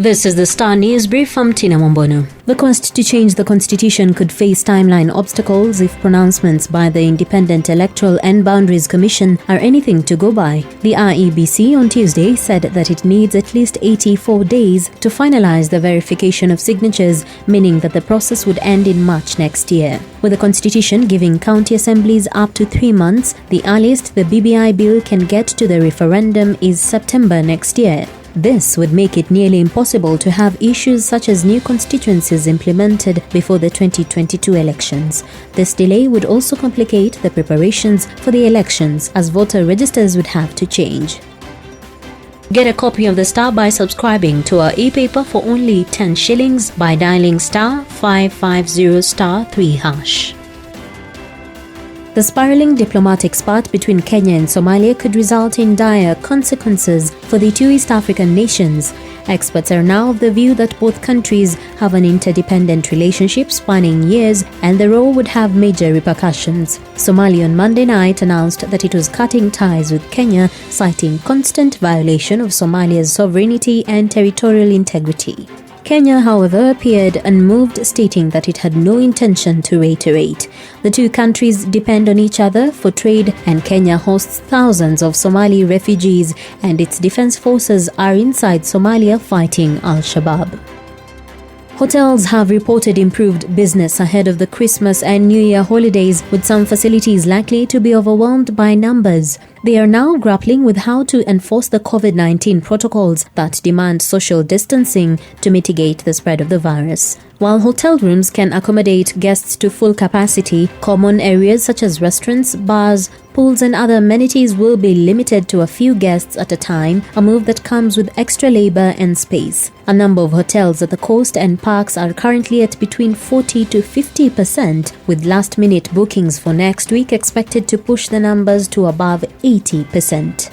This is the Star News Brief from Tina Mombono. The quest to change the constitution could face timeline obstacles if pronouncements by the Independent Electoral and Boundaries Commission are anything to go by. The IEBC on Tuesday said that it needs at least 84 days to finalize the verification of signatures, meaning that the process would end in March next year. With the constitution giving county assemblies up to 3 months, the earliest the BBI bill can get to the referendum is September next year. This would make it nearly impossible to have issues such as new constituencies implemented before the 2022 elections. This delay would also complicate the preparations for the elections, as voter registers would have to change. Get a copy of the Star by subscribing to our e-paper for only 10 shillings by dialing star 550 star 3 hash. The spiraling diplomatic spat between Kenya and Somalia could result in dire consequences for the two East African nations. Experts are now of the view that both countries have an interdependent relationship spanning years, and the row would have major repercussions. Somalia on Monday night announced that it was cutting ties with Kenya, citing constant violation of Somalia's sovereignty and territorial integrity. Kenya, however, appeared unmoved, stating that it had no intention to reiterate. The two countries depend on each other for trade, and Kenya hosts thousands of Somali refugees, and its defense forces are inside Somalia fighting Al-Shabaab. Hotels have reported improved business ahead of the Christmas and New Year holidays, with some facilities likely to be overwhelmed by numbers. They are now grappling with how to enforce the COVID-19 protocols that demand social distancing to mitigate the spread of the virus. While hotel rooms can accommodate guests to full capacity, common areas such as restaurants, bars, pools and other amenities will be limited to a few guests at a time, a move that comes with extra labor and space. A number of hotels at the coast and parks are currently at between 40 to 50%, with last-minute bookings for next week expected to push the numbers to above 80%.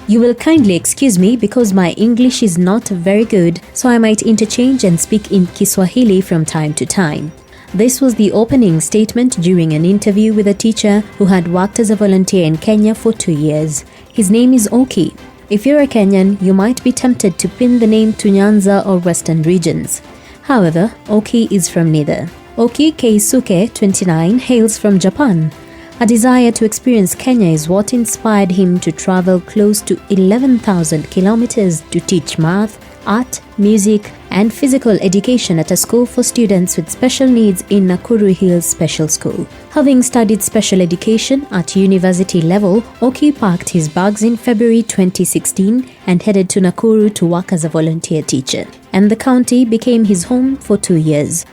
You will kindly excuse me because my English is not very good, so I might interchange and speak in Kiswahili from time to time. This was the opening statement during an interview with a teacher who had worked as a volunteer in Kenya for 2 years. His name is Oki. If you're a Kenyan, you might be tempted to pin the name to Nyanza or Western regions. However, Oki is from neither. Oki Keisuke, 29, hails from Japan. A desire to experience Kenya is what inspired him to travel close to 11,000 kilometers to teach math, art, music, and physical education at a school for students with special needs in Nakuru Hills Special School. Having studied special education at university level, Oki packed his bags in February 2016 and headed to Nakuru to work as a volunteer teacher, and the county became his home for 2 years.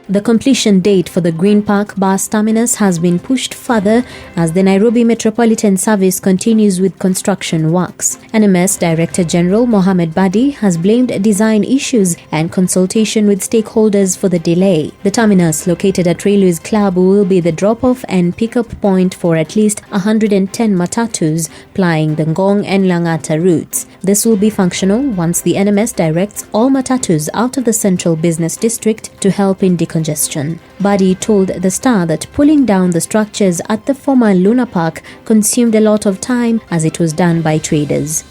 The completion date for the Green Park bus terminus has been pushed further as the Nairobi Metropolitan Service continues with construction works. NMS Director General Mohamed Badi has blamed design issues and consultation with stakeholders for the delay. The terminus, located at Railways Club, will be the drop-off and pick-up point for at least 110 matatus plying the Ngong and Langata routes. This will be functional once the NMS directs all matatus out of the central business district to help in decongestion. Badi told the Star that pulling down the structures at the former Luna Park consumed a lot of time as it was done by traders.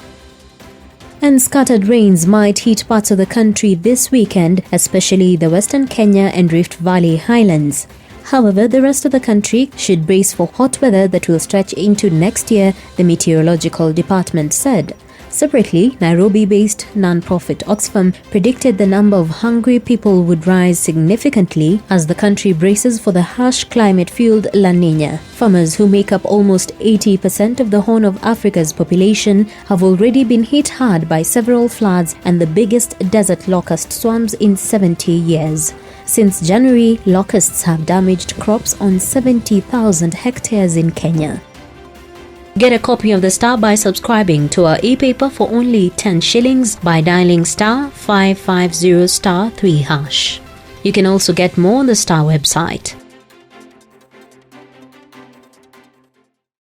And scattered rains might hit parts of the country this weekend, especially the western Kenya and Rift Valley highlands. However, the rest of the country should brace for hot weather that will stretch into next year, the meteorological department said. Separately, Nairobi-based non-profit Oxfam predicted the number of hungry people would rise significantly as the country braces for the harsh climate-fueled La Niña. Farmers, who make up almost 80% of the Horn of Africa's population, have already been hit hard by several floods and the biggest desert locust swarms in 70 years. Since January, locusts have damaged crops on 70,000 hectares in Kenya. Get a copy of the Star by subscribing to our e-paper for only 10 shillings by dialing star 550 star 3 hash. You can also get more on the Star website.